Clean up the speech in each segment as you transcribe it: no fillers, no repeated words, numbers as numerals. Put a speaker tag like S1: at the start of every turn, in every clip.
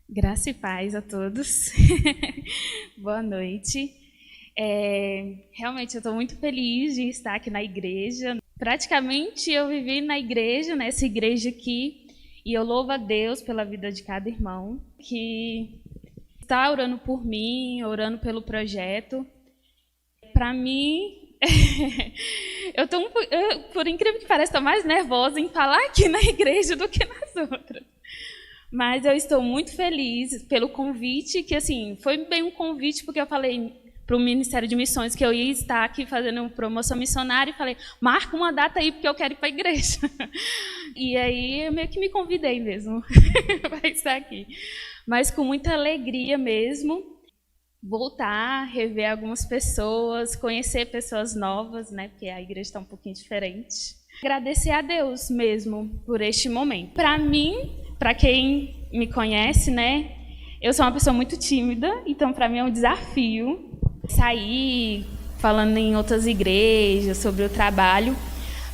S1: Graça e paz a todos. Boa noite. Realmente eu estou muito feliz de estar aqui na igreja. Praticamente eu vivi na igreja, nessa igreja aqui, e eu louvo a Deus pela vida de cada irmão que está orando por mim, orando pelo projeto. Para mim, por incrível que pareça, estou mais nervosa em falar aqui na igreja do que nas outras. Mas eu estou muito feliz pelo convite, que assim, foi bem um convite, porque eu falei para o Ministério de Missões que eu ia estar aqui fazendo promoção missionária, e falei, marca uma data aí, porque eu quero ir para a igreja. E aí eu meio que me convidei mesmo para estar aqui. Mas com muita alegria mesmo, voltar, rever algumas pessoas, conhecer pessoas novas, né, porque a igreja está um pouquinho diferente. Agradecer a Deus mesmo por este momento. Para mim, para quem me conhece, né, eu sou uma pessoa muito tímida, então para mim é um desafio sair falando em outras igrejas sobre o trabalho,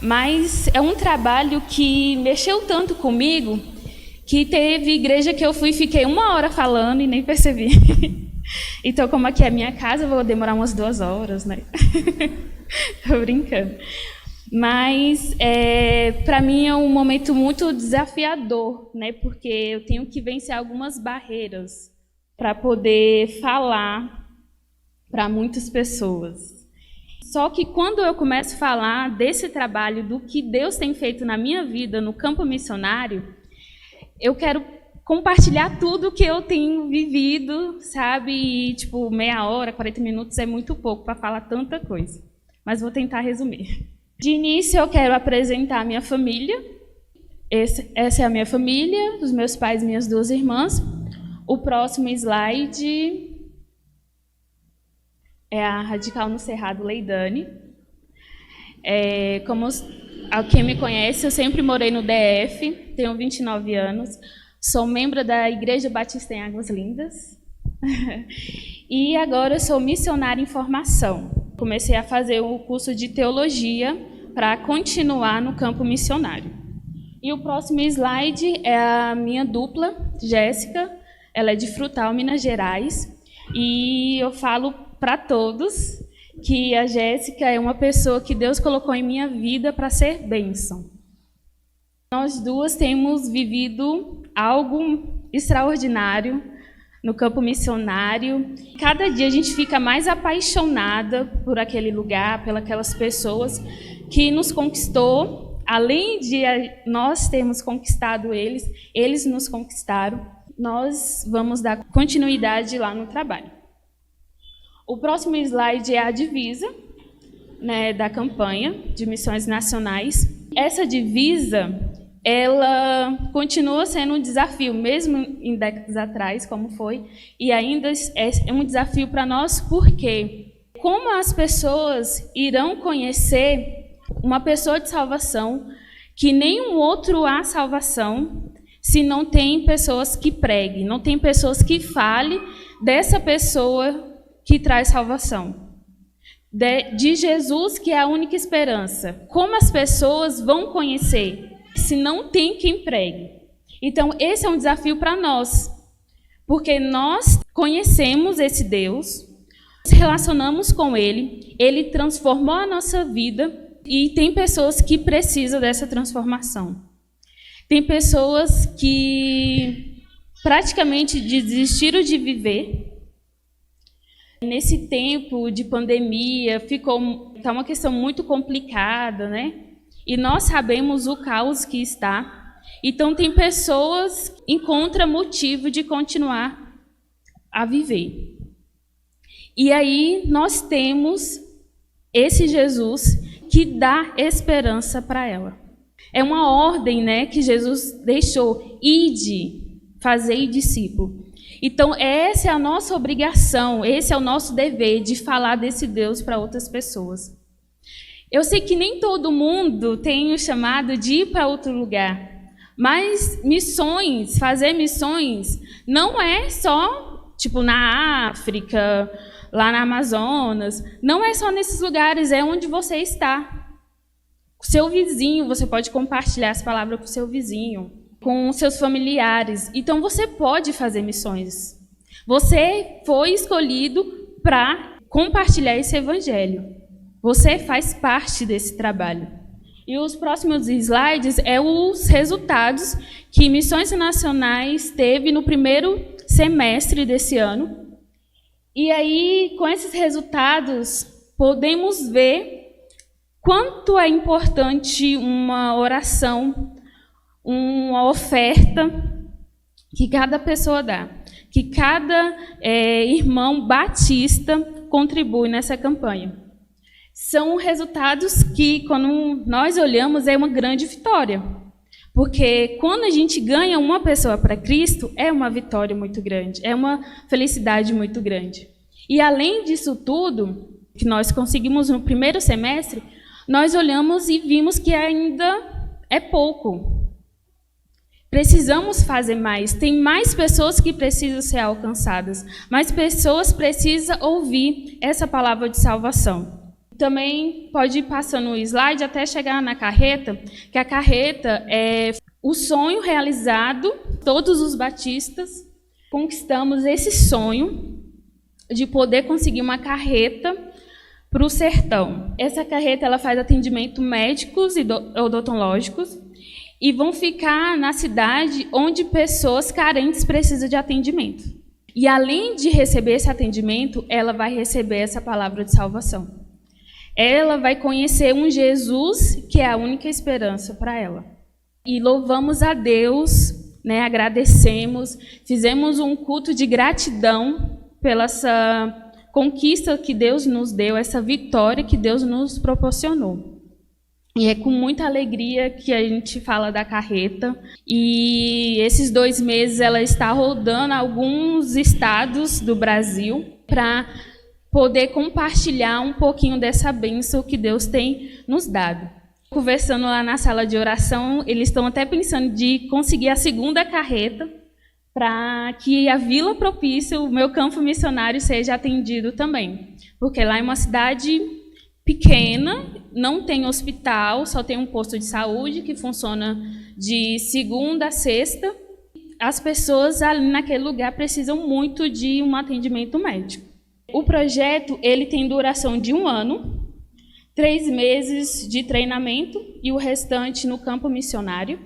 S1: mas é um trabalho que mexeu tanto comigo que teve igreja que eu fui e fiquei 1 hora falando e nem percebi. Então, como aqui é a minha casa, eu vou demorar umas 2 horas, né? Tô brincando. Mas, para mim, é um momento muito desafiador, né? Porque eu tenho que vencer algumas barreiras para poder falar para muitas pessoas. Só que quando eu começo a falar desse trabalho, do que Deus tem feito na minha vida, no campo missionário, eu quero compartilhar tudo que eu tenho vivido, sabe? E, tipo, meia hora, 40 minutos é muito pouco para falar tanta coisa. Mas vou tentar resumir. De início, eu quero apresentar a minha família. Essa é a minha família, os meus pais e minhas 2 irmãs. O próximo slide é a Radical no Cerrado, Leidane. Como quem me conhece, eu sempre morei no DF, tenho 29 anos, sou membro da Igreja Batista em Águas Lindas. E agora eu sou missionária em formação. Comecei a fazer o curso de teologia para continuar no campo missionário. E o próximo slide é a minha dupla, Jéssica. Ela é de Frutal, Minas Gerais. E eu falo para todos que a Jéssica é uma pessoa que Deus colocou em minha vida para ser bênção. Nós duas temos vivido algo extraordinário no campo missionário. Cada dia a gente fica mais apaixonada por aquele lugar, pelas pessoas que nos conquistou. Além de nós termos conquistado eles, eles nos conquistaram. Nós vamos dar continuidade lá no trabalho. O próximo slide é a divisa, né, da campanha de missões nacionais. Essa divisa, ela continua sendo um desafio, mesmo em décadas atrás, como foi, e ainda é um desafio para nós, porque como as pessoas irão conhecer uma pessoa de salvação, que nenhum outro há salvação, se não tem pessoas que preguem, não tem pessoas que falem dessa pessoa que traz salvação, de Jesus, que é a única esperança. Como as pessoas vão conhecer se não tem quem pregue? Então, esse é um desafio para nós, porque nós conhecemos esse Deus, nos relacionamos com Ele, Ele transformou a nossa vida e tem pessoas que precisam dessa transformação. Tem pessoas que praticamente desistiram de viver. Nesse tempo de pandemia, tá uma questão muito complicada, né? E nós sabemos o caos que está. Então, tem pessoas que encontram motivo de continuar a viver. E aí, nós temos esse Jesus que dá esperança para ela. É uma ordem, né, que Jesus deixou: ide, fazei discípulo. Então, essa é a nossa obrigação, esse é o nosso dever de falar desse Deus para outras pessoas. Eu sei que nem todo mundo tem o chamado de ir para outro lugar, mas missões, fazer missões, não é só, tipo, na África, lá na Amazonas, não é só nesses lugares, é onde você está. O seu vizinho, você pode compartilhar essa palavra com o seu vizinho. com seus familiares. Então, você pode fazer missões. Você foi escolhido para compartilhar esse evangelho. Você faz parte desse trabalho. E os próximos slides é os resultados que Missões Nacionais teve no primeiro semestre desse ano. E aí, com esses resultados, podemos ver quanto é importante uma oração, uma oferta que cada pessoa dá, que cada irmão batista contribui nessa campanha. São resultados que, quando nós olhamos, é uma grande vitória. Porque quando a gente ganha uma pessoa para Cristo, é uma vitória muito grande, é uma felicidade muito grande. E além disso tudo, que nós conseguimos no primeiro semestre, nós olhamos e vimos que ainda é pouco. Precisamos fazer mais. Tem mais pessoas que precisam ser alcançadas. Mais pessoas precisam ouvir essa palavra de salvação. Também pode ir passando o slide até chegar na carreta, que a carreta é o sonho realizado. Todos os batistas conquistamos esse sonho de poder conseguir uma carreta para o sertão. Essa carreta ela faz atendimento médicos e odontológicos e vão ficar na cidade onde pessoas carentes precisam de atendimento. E além de receber esse atendimento, ela vai receber essa palavra de salvação. Ela vai conhecer um Jesus que é a única esperança para ela. E louvamos a Deus, agradecemos, fizemos um culto de gratidão pela essa conquista que Deus nos deu, essa vitória que Deus nos proporcionou. E é com muita alegria que a gente fala da carreta. E esses 2 meses ela está rodando alguns estados do Brasil para poder compartilhar um pouquinho dessa bênção que Deus tem nos dado. Conversando lá na sala de oração, eles estão até pensando de conseguir a 2ª carreta para que a Vila Propício, o meu campo missionário, seja atendido também. Porque lá é uma cidade pequena, não tem hospital, só tem um posto de saúde que funciona de segunda a sexta. As pessoas ali naquele lugar precisam muito de um atendimento médico. O projeto ele tem duração de 1 ano, 3 meses de treinamento e o restante no campo missionário.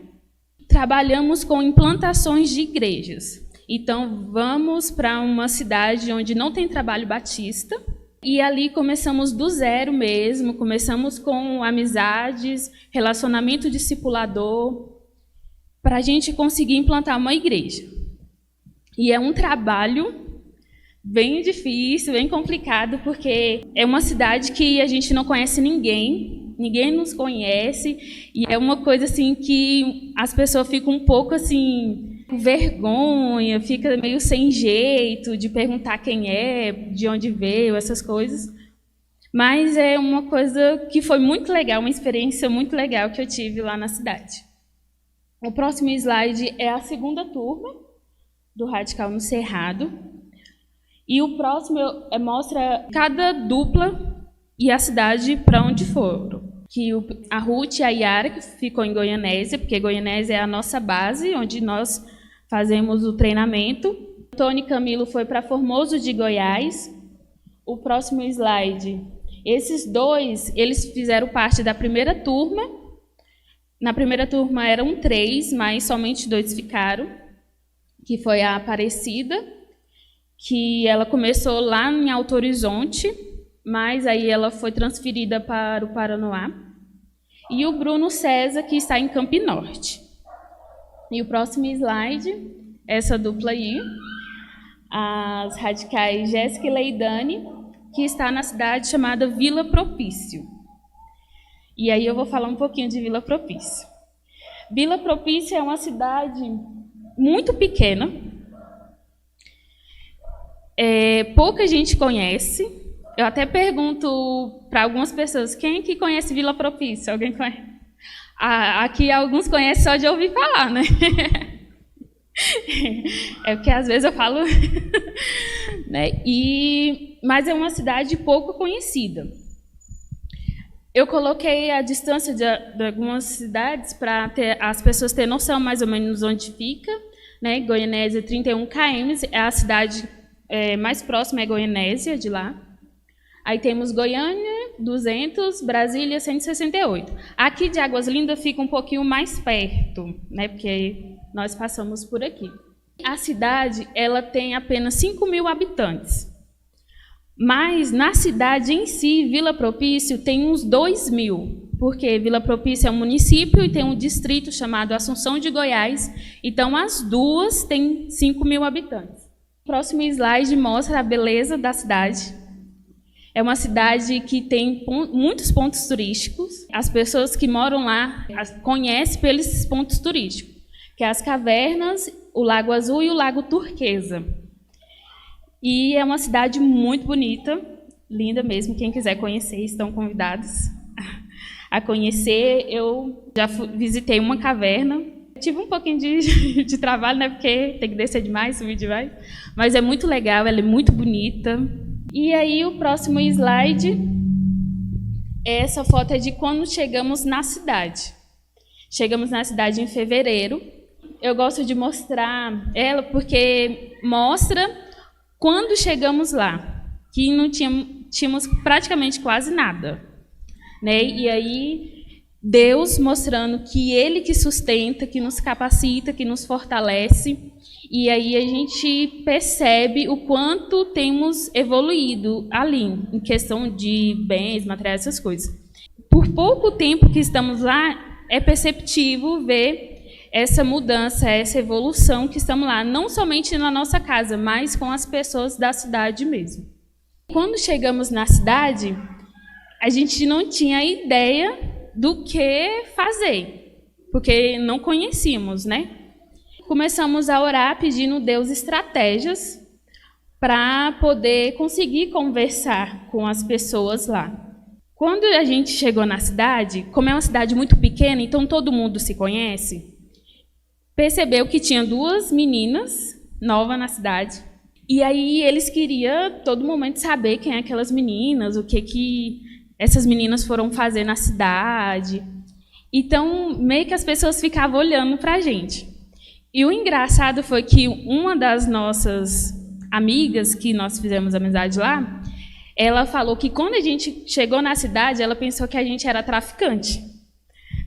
S1: Trabalhamos com implantações de igrejas. Então, vamos para uma cidade onde não tem trabalho batista e ali começamos do zero mesmo, começamos com amizades, relacionamento discipulador, para a gente conseguir implantar uma igreja. E é um trabalho bem difícil, bem complicado, porque é uma cidade que a gente não conhece ninguém nos conhece, e é uma coisa assim que as pessoas ficam um pouco assim, com vergonha, fica meio sem jeito de perguntar quem é, de onde veio, essas coisas. Mas é uma coisa que foi muito legal, uma experiência muito legal que eu tive lá na cidade. O próximo slide é a 2ª turma do Radical no Cerrado. E o próximo mostra cada dupla e a cidade para onde foram. Que a Ruth e a Yara, que ficou em Goianésia, porque Goianésia é a nossa base, onde nós fazemos o treinamento. Tony e Camilo foi para Formoso de Goiás. O próximo slide. Esses 2, eles fizeram parte da primeira turma. Na primeira turma eram 3, mas somente 2 ficaram, que foi a Aparecida, que ela começou lá em Alto Horizonte, mas aí ela foi transferida para o Paranoá. E o Bruno César, que está em Campo Norte. E o próximo slide, essa dupla aí, as radicais Jéssica e Leidane, que está na cidade chamada Vila Propício. E aí eu vou falar um pouquinho de Vila Propício. Vila Propício é uma cidade muito pequena, pouca gente conhece. Eu até pergunto para algumas pessoas, quem que conhece Vila Propício? Alguém conhece? Aqui alguns conhecem só de ouvir falar, né? É porque às vezes eu falo... né? Mas é uma cidade pouco conhecida. Eu coloquei a distância de algumas cidades para as pessoas terem noção mais ou menos onde fica. Né? Goianésia, 31 km, é a cidade mais próxima, é Goianésia, de lá. Aí temos Goiânia, 200, Brasília, 168. Aqui de Águas Lindas fica um pouquinho mais perto, né? Porque nós passamos por aqui. A cidade ela tem apenas 5.000 habitantes. Mas na cidade em si, Vila Propício tem uns 2.000, porque Vila Propício é um município e tem um distrito chamado Assunção de Goiás, então as duas têm 5.000 habitantes. O próximo slide mostra a beleza da cidade. É uma cidade que tem muitos pontos turísticos. As pessoas que moram lá conhecem pelos pontos turísticos, que é as cavernas, o Lago Azul e o Lago Turquesa. E é uma cidade muito bonita, linda mesmo. Quem quiser conhecer, estão convidados a conhecer. Eu já visitei uma caverna. Tive um pouquinho de trabalho, né? Porque tem que descer demais, subir demais. Mas é muito legal, ela é muito bonita. E aí, o próximo slide, essa foto é de quando chegamos na cidade. Chegamos na cidade em fevereiro. Eu gosto de mostrar ela porque mostra quando chegamos lá, que não tínhamos praticamente quase nada. Né? E aí, Deus mostrando que Ele que sustenta, que nos capacita, que nos fortalece. E aí a gente percebe o quanto temos evoluído ali, em questão de bens, materiais, essas coisas. Por pouco tempo que estamos lá, é perceptível ver essa mudança, essa evolução que estamos lá, não somente na nossa casa, mas com as pessoas da cidade mesmo. Quando chegamos na cidade, a gente não tinha ideia do que fazer, porque não conhecíamos, né? Começamos a orar pedindo a Deus estratégias para poder conseguir conversar com as pessoas lá. Quando a gente chegou na cidade, como é uma cidade muito pequena, então todo mundo se conhece, percebeu que tinha 2 meninas novas na cidade. E aí eles queriam, todo momento, saber quem é aquelas meninas, o que essas meninas foram fazer na cidade. Então, meio que as pessoas ficavam olhando para a gente. E o engraçado foi que uma das nossas amigas, que nós fizemos amizade lá, ela falou que quando a gente chegou na cidade, ela pensou que a gente era traficante,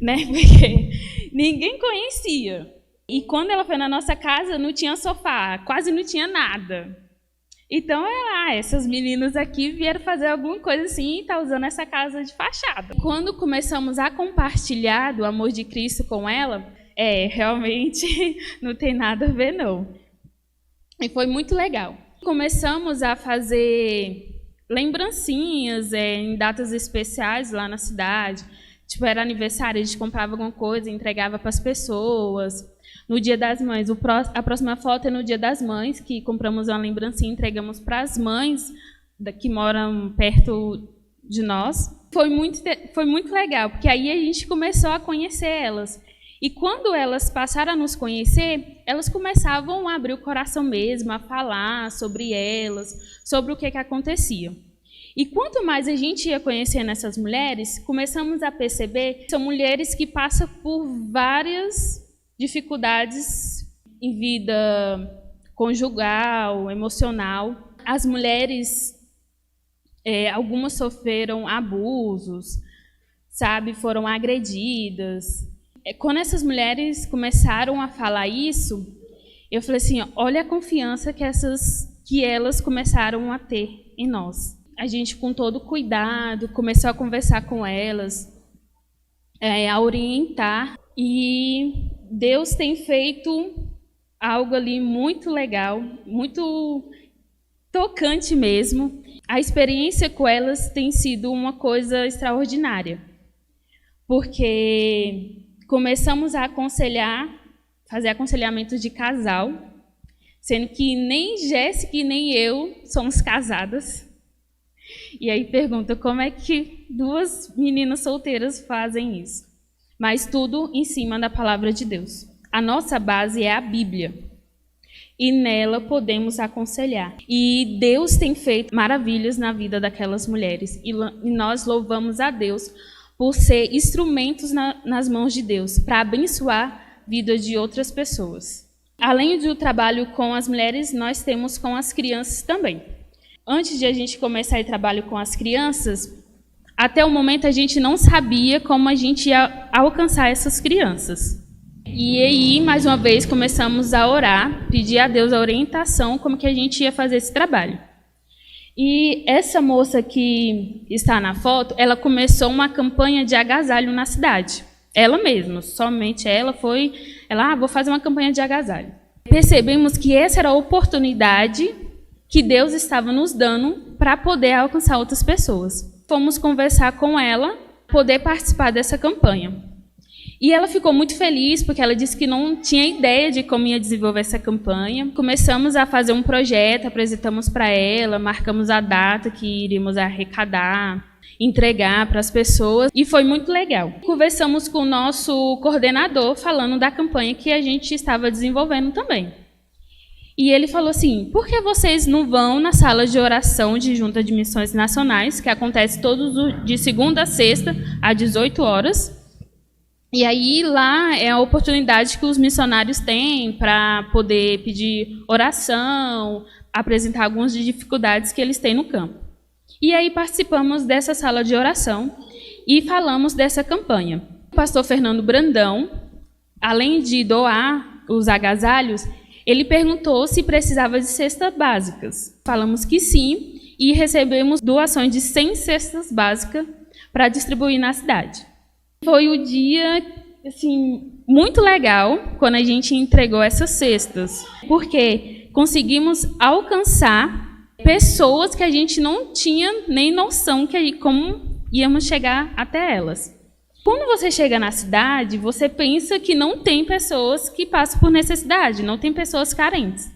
S1: né? Porque ninguém conhecia. E quando ela foi na nossa casa, não tinha sofá, quase não tinha nada. Então, essas meninas aqui vieram fazer alguma coisa assim e estão usando essa casa de fachada. Quando começamos a compartilhar do amor de Cristo com ela, realmente não tem nada a ver, não. E foi muito legal. Começamos a fazer lembrancinhas em datas especiais lá na cidade. Tipo, era aniversário, a gente comprava alguma coisa e entregava para as pessoas. No Dia das Mães, a próxima foto é no Dia das Mães, que compramos uma lembrancinha e entregamos para as mães que moram perto de nós. Foi muito legal, porque aí a gente começou a conhecer elas. E quando elas passaram a nos conhecer, elas começavam a abrir o coração mesmo, a falar sobre elas, sobre o que acontecia. E quanto mais a gente ia conhecendo essas mulheres, começamos a perceber que são mulheres que passam por várias dificuldades em vida conjugal, emocional. As mulheres, algumas sofreram abusos, sabe, foram agredidas. Quando essas mulheres começaram a falar isso, eu falei assim, olha a confiança que elas começaram a ter em nós. A gente, com todo cuidado, começou a conversar com elas, a orientar, e Deus tem feito algo ali muito legal, muito tocante mesmo. A experiência com elas tem sido uma coisa extraordinária, porque começamos a fazer aconselhamento de casal, sendo que nem Jéssica e nem eu somos casadas. E aí pergunta como é que 2 meninas solteiras fazem isso. Mas tudo em cima da palavra de Deus. A nossa base é a Bíblia. e nela podemos aconselhar. E Deus tem feito maravilhas na vida daquelas mulheres. E nós louvamos a Deus por ser instrumentos nas mãos de Deus, para abençoar a vida de outras pessoas. Além do trabalho com as mulheres, nós temos com as crianças também. Antes de a gente começar o trabalho com as crianças, até o momento a gente não sabia como a gente ia alcançar essas crianças. E aí, mais uma vez, começamos a orar, pedir a Deus a orientação como que a gente ia fazer esse trabalho. E essa moça que está na foto, ela começou uma campanha de agasalho na cidade. Ela mesma, somente ela foi... vou fazer uma campanha de agasalho. Percebemos que essa era a oportunidade que Deus estava nos dando para poder alcançar outras pessoas. Fomos conversar com ela, poder participar dessa campanha. E ela ficou muito feliz, porque ela disse que não tinha ideia de como ia desenvolver essa campanha. Começamos a fazer um projeto, apresentamos para ela, marcamos a data que iríamos arrecadar, entregar para as pessoas, e foi muito legal. Conversamos com o nosso coordenador, falando da campanha que a gente estava desenvolvendo também. E ele falou assim, por que vocês não vão na sala de oração de Junta de Missões Nacionais, que acontece de segunda a sexta, às 18 horas, e aí lá é a oportunidade que os missionários têm para poder pedir oração, apresentar algumas dificuldades que eles têm no campo. E aí participamos dessa sala de oração e falamos dessa campanha. O pastor Fernando Brandão, além de doar os agasalhos, ele perguntou se precisava de cestas básicas. Falamos que sim e recebemos doações de 100 cestas básicas para distribuir na cidade. Foi o dia muito legal quando a gente entregou essas cestas, porque conseguimos alcançar pessoas que a gente não tinha nem noção como íamos chegar até elas. Quando você chega na cidade, você pensa que não tem pessoas que passam por necessidade, não tem pessoas carentes.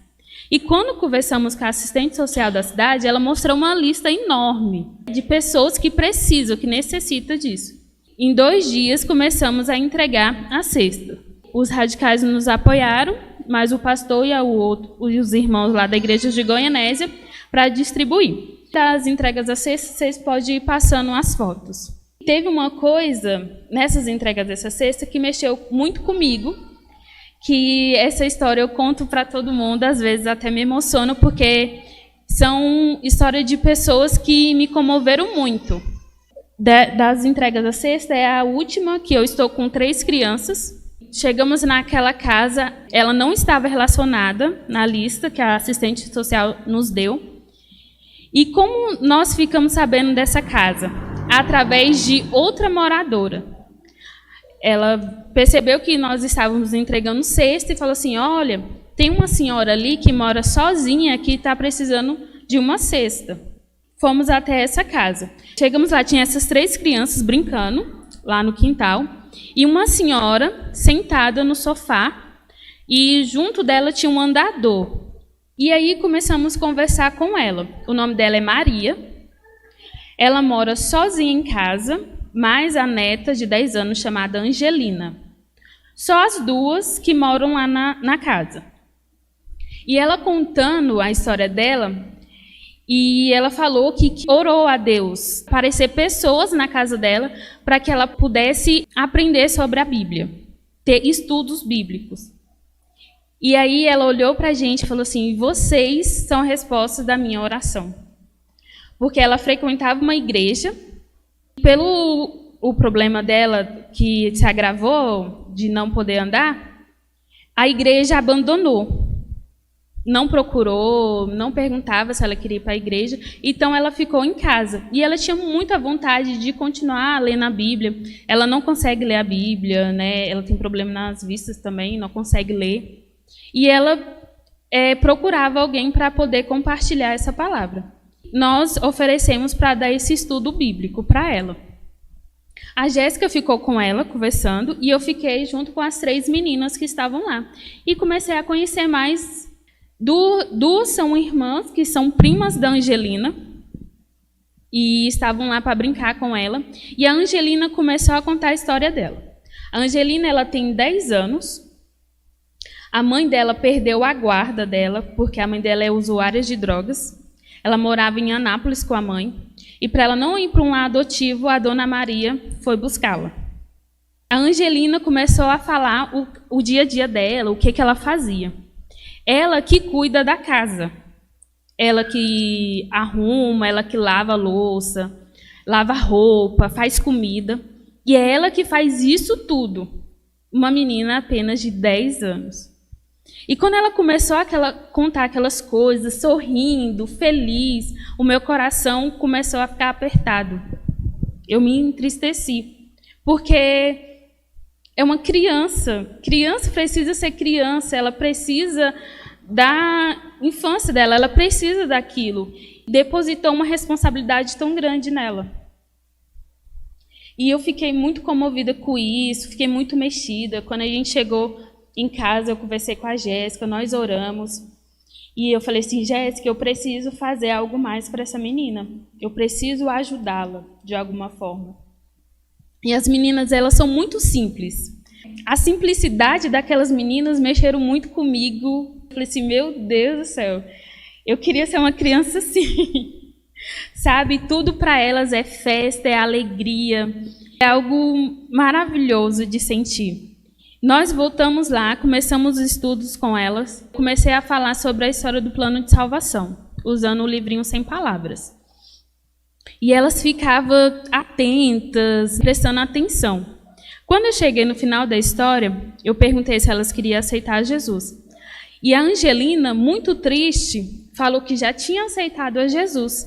S1: E quando conversamos com a assistente social da cidade, ela mostrou uma lista enorme de pessoas que precisam, que necessitam disso. Em 2 dias, começamos a entregar a cesta. Os radicais nos apoiaram, mas o pastor e os irmãos lá da igreja de Goianésia para distribuir. Das entregas da cesta, vocês podem ir passando as fotos. Teve uma coisa nessas entregas dessa cesta que mexeu muito comigo, que essa história eu conto para todo mundo, às vezes até me emociono, porque são histórias de pessoas que me comoveram muito. Das entregas da cesta, é a última, que eu estou com 3 crianças. Chegamos naquela casa, ela não estava relacionada na lista que a assistente social nos deu. E como nós ficamos sabendo dessa casa? Através de outra moradora. Ela percebeu que nós estávamos entregando cesta e falou assim, olha, tem uma senhora ali que mora sozinha que está precisando de uma cesta. Fomos até essa casa. Chegamos lá, tinha essas 3 crianças brincando, lá no quintal, e uma senhora sentada no sofá, e junto dela tinha um andador. E aí começamos a conversar com ela. O nome dela é Maria. Ela mora sozinha em casa, mais a neta de 10 anos, chamada Angelina. Só as 2 que moram lá na casa. E ela contando a história dela... E ela falou que orou a Deus aparecer pessoas na casa dela para que ela pudesse aprender sobre a Bíblia, ter estudos bíblicos. E aí ela olhou para a gente e falou assim, vocês são a resposta da minha oração. Porque ela frequentava uma igreja, o problema dela que se agravou de não poder andar, a igreja abandonou. Não procurou, não perguntava se ela queria ir para a igreja, então ela ficou em casa. E ela tinha muita vontade de continuar lendo a Bíblia. Ela não consegue ler a Bíblia, né? Ela tem problema nas vistas também, não consegue ler. E ela procurava alguém para poder compartilhar essa palavra. Nós oferecemos para dar esse estudo bíblico para ela. A Jéssica ficou com ela, conversando, e eu fiquei junto com as 3 meninas que estavam lá. E comecei a conhecer mais... 2 são irmãs, que são primas da Angelina, e estavam lá para brincar com ela. E a Angelina começou a contar a história dela. A Angelina ela tem 10 anos. A mãe dela perdeu a guarda dela, porque a mãe dela é usuária de drogas. Ela morava em Anápolis com a mãe. E para ela não ir para um lar adotivo, a dona Maria foi buscá-la. A Angelina começou a falar o dia a dia dela, o que ela fazia. Ela que cuida da casa. Ela que arruma, ela que lava a louça, lava roupa, faz comida. E é ela que faz isso tudo. Uma menina apenas de 10 anos. E quando ela começou a contar aquelas coisas, sorrindo, feliz, o meu coração começou a ficar apertado. Eu me entristeci, porque é uma criança. Criança precisa ser criança, ela precisa da infância dela, ela precisa daquilo. Depositou uma responsabilidade tão grande nela. E eu fiquei muito comovida com isso, fiquei muito mexida. Quando a gente chegou em casa, eu conversei com a Jéssica, nós oramos. E eu falei assim, Jéssica, eu preciso fazer algo mais para essa menina. Eu preciso ajudá-la de alguma forma. E as meninas, elas são muito simples. A simplicidade daquelas meninas mexeram muito comigo. Eu falei assim, meu Deus do céu, eu queria ser uma criança assim. Sabe, tudo para elas é festa, é alegria, é algo maravilhoso de sentir. Nós voltamos lá, começamos os estudos com elas, comecei a falar sobre a história do plano de salvação, usando o livrinho Sem Palavras. E elas ficavam atentas, prestando atenção. Quando eu cheguei no final da história, eu perguntei se elas queriam aceitar Jesus. E a Angelina, muito triste, falou que já tinha aceitado a Jesus.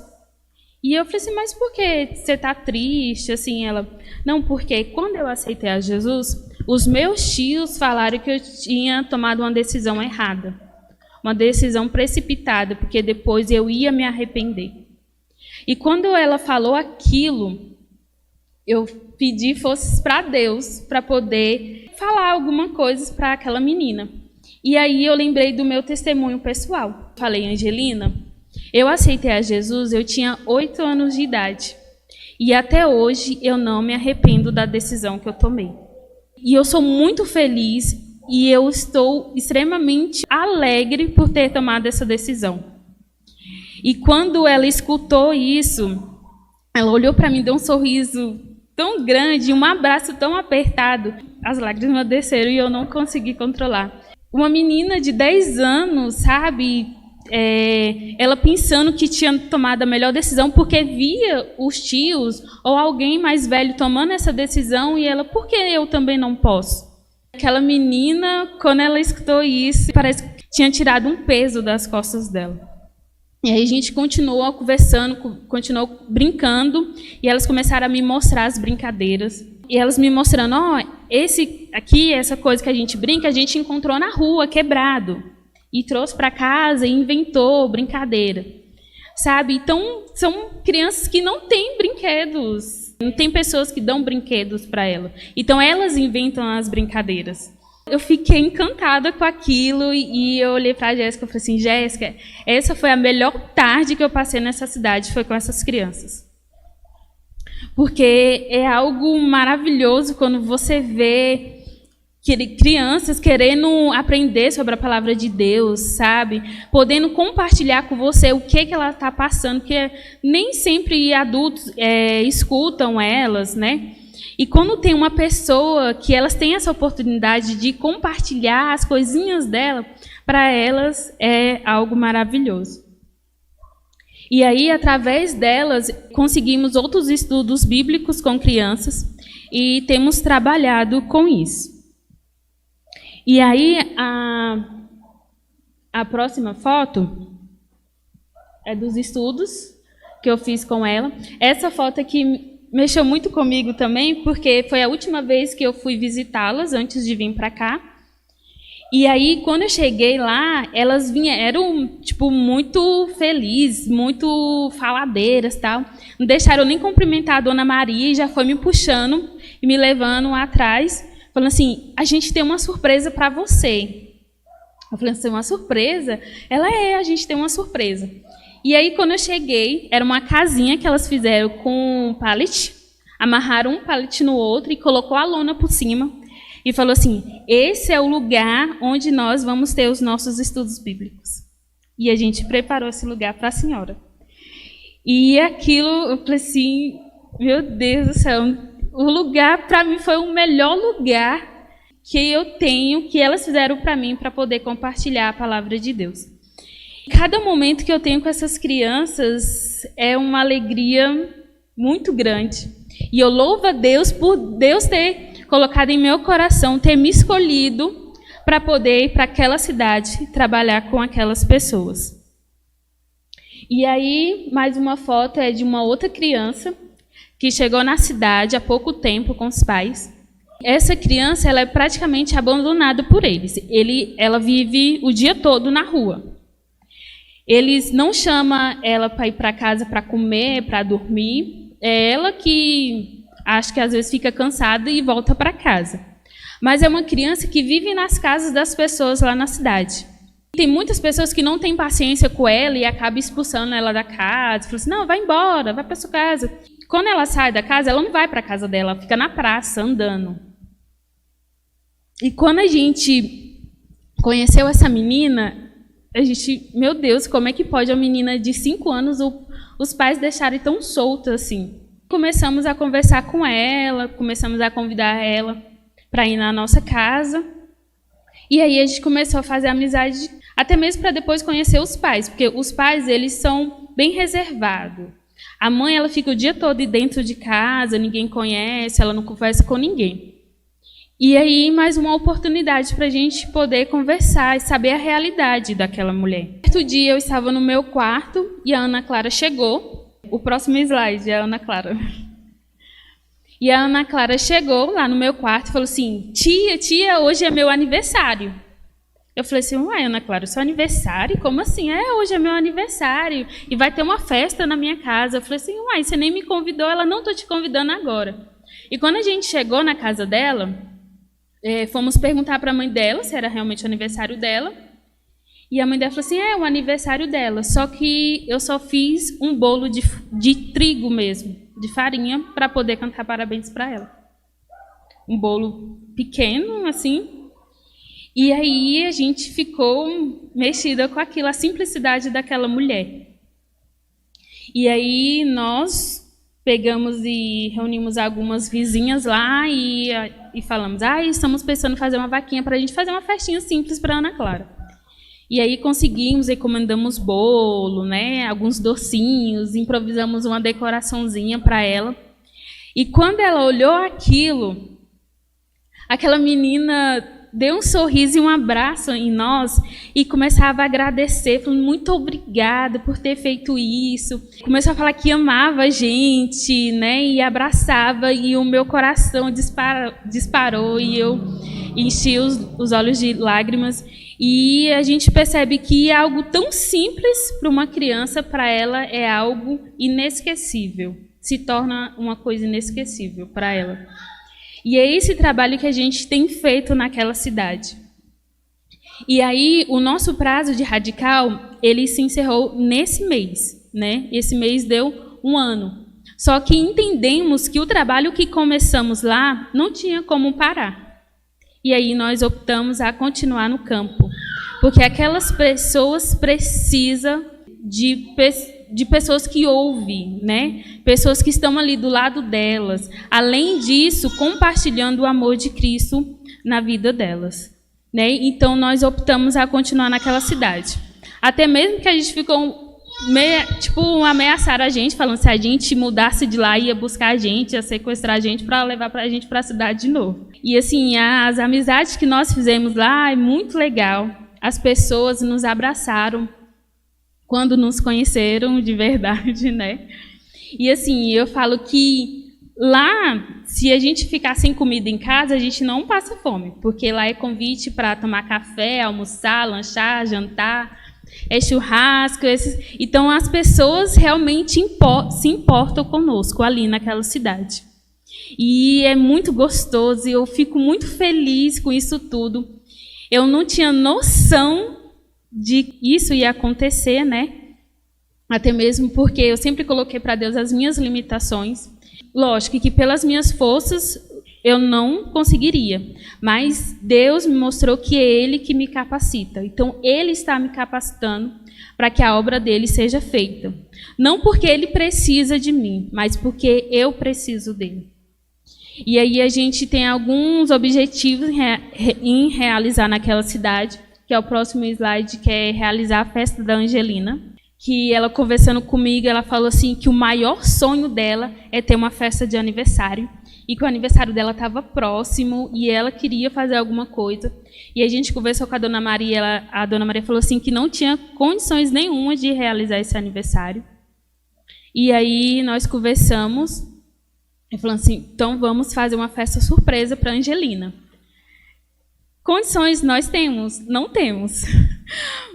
S1: E eu falei assim, mas por que você está triste? Assim, ela, não, porque quando eu aceitei a Jesus, os meus tios falaram que eu tinha tomado uma decisão errada, uma decisão precipitada, porque depois eu ia me arrepender. E quando ela falou aquilo, eu pedi forças para Deus, para poder falar alguma coisa para aquela menina. E aí eu lembrei do meu testemunho pessoal. Falei, Angelina, eu aceitei a Jesus, eu tinha 8 anos de idade. E até hoje eu não me arrependo da decisão que eu tomei. E eu sou muito feliz e eu estou extremamente alegre por ter tomado essa decisão. E quando ela escutou isso, ela olhou para mim, deu um sorriso tão grande, um abraço tão apertado. As lágrimas desceram e eu não consegui controlar. Uma menina de 10 anos, sabe, ela pensando que tinha tomado a melhor decisão porque via os tios ou alguém mais velho tomando essa decisão e ela, por que eu também não posso? Aquela menina, quando ela escutou isso, parece que tinha tirado um peso das costas dela. E aí a gente continuou conversando, continuou brincando, e elas começaram a me mostrar as brincadeiras. E elas me mostrando, esse aqui, essa coisa que a gente brinca, a gente encontrou na rua, quebrado. E trouxe para casa e inventou brincadeira. Sabe? Então, são crianças que não têm brinquedos. Não tem pessoas que dão brinquedos para elas. Então, elas inventam as brincadeiras. Eu fiquei encantada com aquilo e eu olhei para a Jéssica e falei assim, Jéssica, essa foi a melhor tarde que eu passei nessa cidade, foi com essas crianças. Porque é algo maravilhoso quando você vê crianças querendo aprender sobre a palavra de Deus, sabe? Podendo compartilhar com você o que ela está passando, porque nem sempre adultos escutam elas, né? E quando tem uma pessoa que elas têm essa oportunidade de compartilhar as coisinhas dela, para elas é algo maravilhoso. E aí, através delas, conseguimos outros estudos bíblicos com crianças e temos trabalhado com isso. E aí, a próxima foto é dos estudos que eu fiz com ela. Essa foto aqui mexeu muito comigo também, porque foi a última vez que eu fui visitá-las antes de vir para cá. E aí, quando eu cheguei lá, elas eram tipo, muito felizes, muito faladeiras, tal. Não deixaram eu nem cumprimentar a Dona Maria e já foi me puxando e me levando atrás, falando assim, a gente tem uma surpresa para você. Eu falei assim, uma surpresa? Ela a gente tem uma surpresa. E aí, quando eu cheguei, era uma casinha que elas fizeram com um pallet, amarraram um pallet no outro e colocou a lona por cima. e falou assim: esse é o lugar onde nós vamos ter os nossos estudos bíblicos. E a gente preparou esse lugar para a senhora. E aquilo, eu falei assim, meu Deus do céu, o lugar para mim foi o melhor lugar que eu tenho, que elas fizeram para mim, para poder compartilhar a palavra de Deus. Cada momento que eu tenho com essas crianças é uma alegria muito grande. E eu louvo a Deus por Deus ter colocado em meu coração, ter me escolhido para poder ir para aquela cidade e trabalhar com aquelas pessoas. E aí, mais uma foto é de uma outra criança que chegou na cidade há pouco tempo com os pais. Essa criança, ela é praticamente abandonada por eles. Ela vive o dia todo na rua. Eles não chamam ela para ir para casa para comer, para dormir. É ela que acho que às vezes fica cansada e volta para casa. Mas é uma criança que vive nas casas das pessoas lá na cidade. Tem muitas pessoas que não têm paciência com ela e acabam expulsando ela da casa. Falam assim, não, vai embora, vai para sua casa. Quando ela sai da casa, ela não vai para a casa dela, ela fica na praça, andando. E quando a gente conheceu essa menina, a gente, meu Deus, como é que pode uma menina de 5 anos os pais deixarem tão solta assim? Começamos a conversar com ela, começamos a convidar ela para ir na nossa casa. E aí a gente começou a fazer amizade, até mesmo para depois conhecer os pais, porque os pais, eles são bem reservados. A mãe, ela fica o dia todo dentro de casa, ninguém conhece, ela não conversa com ninguém. E aí, mais uma oportunidade para a gente poder conversar e saber a realidade daquela mulher. Certo dia, eu estava no meu quarto e a Ana Clara chegou. O próximo slide é a Ana Clara. E a Ana Clara chegou lá no meu quarto e falou assim, tia, hoje é meu aniversário. Eu falei assim, uai, Ana Clara, seu aniversário? Como assim? Hoje é meu aniversário e vai ter uma festa na minha casa. Eu falei assim, uai, você nem me convidou, ela não estou te convidando agora. E quando a gente chegou na casa dela, fomos perguntar para a mãe dela se era realmente o aniversário dela. E a mãe dela falou assim, é o aniversário dela, só que eu só fiz um bolo de trigo mesmo, de farinha, para poder cantar parabéns para ela. Um bolo pequeno, assim. E aí a gente ficou mexida com aquilo, a simplicidade daquela mulher. E aí nós pegamos e reunimos algumas vizinhas lá e falamos, estamos pensando em fazer uma vaquinha para a gente fazer uma festinha simples para Ana Clara. E aí conseguimos, encomendamos bolo, né, alguns docinhos, improvisamos uma decoraçãozinha para ela. E quando ela olhou aquilo, aquela menina deu um sorriso e um abraço em nós e começava a agradecer, falando muito obrigada por ter feito isso. Começou a falar que amava a gente, né, e abraçava, e o meu coração disparou e eu enchi os olhos de lágrimas. E a gente percebe que algo tão simples para uma criança, para ela, é algo inesquecível. Se torna uma coisa inesquecível para ela. E é esse trabalho que a gente tem feito naquela cidade. E aí, o nosso prazo de radical, ele se encerrou nesse mês, né? Esse mês deu 1 ano. Só que entendemos que o trabalho que começamos lá não tinha como parar. E aí nós optamos a continuar no campo. Porque aquelas pessoas precisam de pessoas que ouvem, né? Pessoas que estão ali do lado delas. Além disso, compartilhando o amor de Cristo na vida delas. Né? Então, nós optamos a continuar naquela cidade. Até mesmo que a gente ficou ameaçaram a gente, falando se a gente mudasse de lá, ia buscar a gente, ia sequestrar a gente para levar a gente para a cidade de novo. E assim, as amizades que nós fizemos lá é muito legal. As pessoas nos abraçaram quando nos conheceram de verdade, né? E assim, eu falo que lá, se a gente ficar sem comida em casa, a gente não passa fome, porque lá é convite para tomar café, almoçar, lanchar, jantar, é churrasco. Então, as pessoas realmente se importam conosco ali naquela cidade. E é muito gostoso, e eu fico muito feliz com isso tudo. Eu não tinha noção de que isso ia acontecer, né? Até mesmo porque eu sempre coloquei para Deus as minhas limitações. Lógico que pelas minhas forças eu não conseguiria. Mas Deus me mostrou que é Ele que me capacita. Então, Ele está me capacitando para que a obra dele seja feita. Não porque Ele precisa de mim, mas porque eu preciso dele. E aí a gente tem alguns objetivos em realizar naquela cidade, que é o próximo slide, que é realizar a festa da Angelina. Que ela, conversando comigo, ela falou assim que o maior sonho dela é ter uma festa de aniversário. E que o aniversário dela estava próximo e ela queria fazer alguma coisa. E a gente conversou com a Dona Maria, a Dona Maria falou assim que não tinha condições nenhuma de realizar esse aniversário. E aí nós conversamos e falamos assim, então vamos fazer uma festa surpresa para a Angelina. Condições nós temos? Não temos.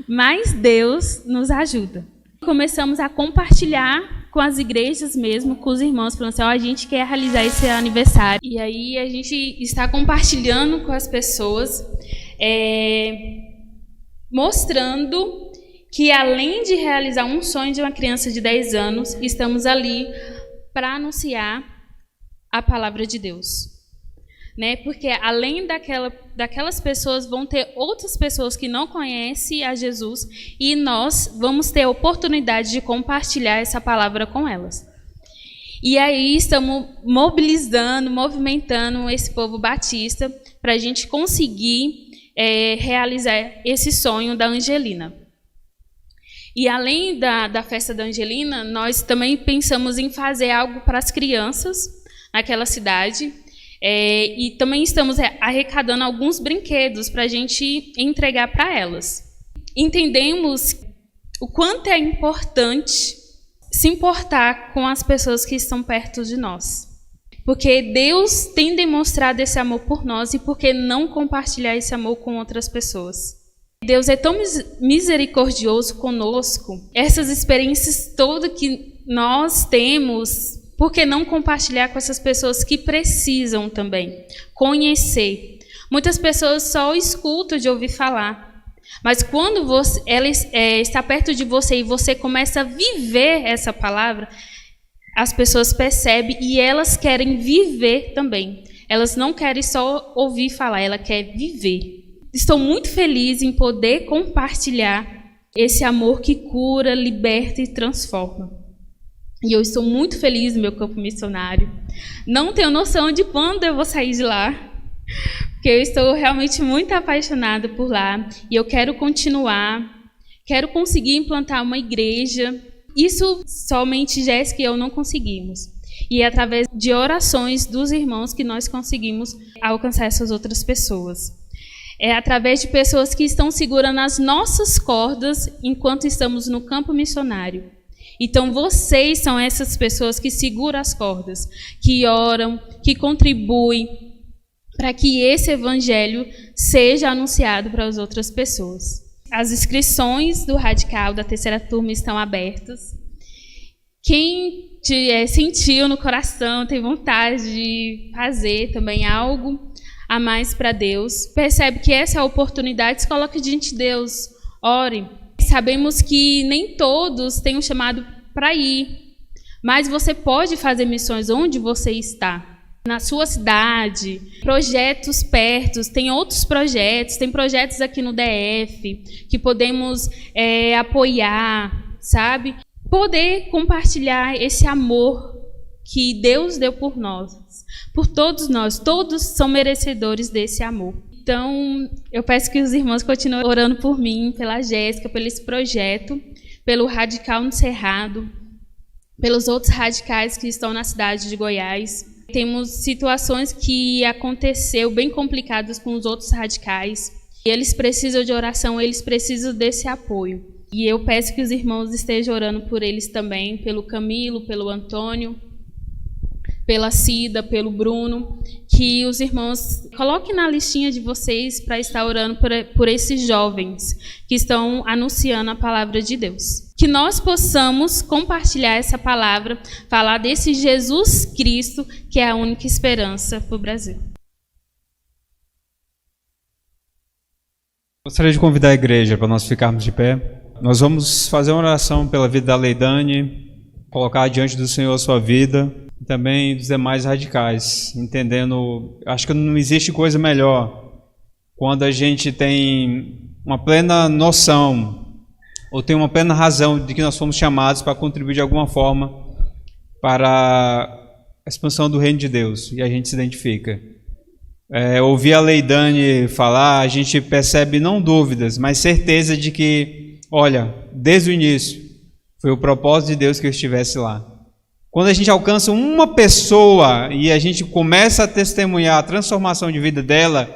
S1: Mas Deus nos ajuda. Começamos a compartilhar com as igrejas mesmo, com os irmãos, falando assim, a gente quer realizar esse aniversário. E aí a gente está compartilhando com as pessoas, mostrando que além de realizar um sonho de uma criança de 10 anos, estamos ali para anunciar a palavra de Deus. Né? Porque além daquelas pessoas, vão ter outras pessoas que não conhecem a Jesus e nós vamos ter a oportunidade de compartilhar essa palavra com elas. E aí estamos movimentando esse povo batista para a gente conseguir realizar esse sonho da Angelina. E além da festa da Angelina, nós também pensamos em fazer algo para as crianças naquela cidade. E também estamos arrecadando alguns brinquedos para a gente entregar para elas. Entendemos o quanto é importante se importar com as pessoas que estão perto de nós. Porque Deus tem demonstrado esse amor por nós e por que não compartilhar esse amor com outras pessoas? Deus é tão misericordioso conosco. Essas experiências todas que nós temos, por que não compartilhar com essas pessoas que precisam também conhecer? Muitas pessoas só escutam de ouvir falar, mas quando ela está perto de você e você começa a viver essa palavra, as pessoas percebem e elas querem viver também. Elas não querem só ouvir falar, elas querem viver. Estou muito feliz em poder compartilhar esse amor que cura, liberta e transforma. E eu estou muito feliz no meu campo missionário. Não tenho noção de quando eu vou sair de lá, porque eu estou realmente muito apaixonada por lá. E eu quero continuar, quero conseguir implantar uma igreja. Isso somente Jéssica e eu não conseguimos. E é através de orações dos irmãos que nós conseguimos alcançar essas outras pessoas. É através de pessoas que estão segurando as nossas cordas enquanto estamos no campo missionário. Então, vocês são essas pessoas que seguram as cordas, que oram, que contribuem para que esse evangelho seja anunciado para as outras pessoas. As inscrições do Radical da terceira turma estão abertas. Quem sentiu no coração, tem vontade de fazer também algo a mais para Deus, percebe que essa é a oportunidade, se coloque diante de Deus, ore. Sabemos que nem todos têm um chamado para ir, mas você pode fazer missões onde você está, na sua cidade, projetos perto, tem outros projetos, tem projetos aqui no DF que podemos apoiar, sabe? Poder compartilhar esse amor que Deus deu por nós, por todos nós, todos são merecedores desse amor. Então, eu peço que os irmãos continuem orando por mim, pela Jéssica, pelo esse projeto, pelo Radical no Cerrado, pelos outros radicais que estão na cidade de Goiás. Temos situações que aconteceu bem complicadas com os outros radicais. E eles precisam de oração, eles precisam desse apoio. E eu peço que os irmãos estejam orando por eles também, pelo Camilo, pelo Antônio, pela Cida, pelo Bruno, que os irmãos coloquem na listinha de vocês para estar orando por esses jovens que estão anunciando a palavra de Deus. Que nós possamos compartilhar essa palavra, falar desse Jesus Cristo, que é a única esperança para o Brasil.
S2: Gostaria de convidar a igreja para nós ficarmos de pé. Nós vamos fazer uma oração pela vida da Leidane, colocar diante do Senhor a sua vida. e também dos demais radicais, entendendo, acho que não existe coisa melhor quando a gente tem uma plena noção ou tem uma plena razão de que nós fomos chamados para contribuir de alguma forma para a expansão do reino de Deus, e a gente se identifica. Ouvir a Leidane falar, a gente percebe não dúvidas, mas certeza de que, olha, desde o início, foi o propósito de Deus que eu estivesse lá. Quando a gente alcança uma pessoa e a gente começa a testemunhar a transformação de vida dela,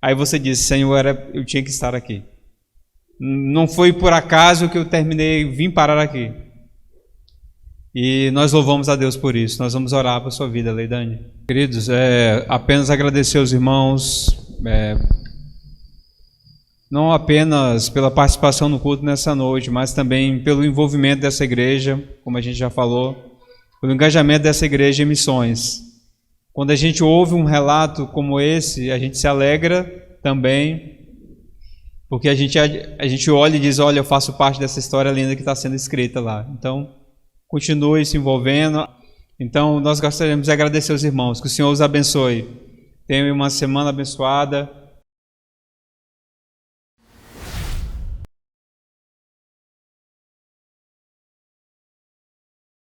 S2: aí você diz, Senhor, eu tinha que estar aqui. Não foi por acaso que eu vim parar aqui. E nós louvamos a Deus por isso. Nós vamos orar por sua vida, Leidane. Queridos, apenas agradecer aos irmãos, não apenas pela participação no culto nessa noite, mas também pelo envolvimento dessa igreja, como a gente já falou, pelo engajamento dessa igreja em missões. Quando a gente ouve um relato como esse, a gente se alegra também, porque a gente olha e diz, olha, eu faço parte dessa história linda que está sendo escrita lá. Então, continue se envolvendo. Então, nós gostaríamos de agradecer aos irmãos. Que o Senhor os abençoe. Tenham uma semana abençoada.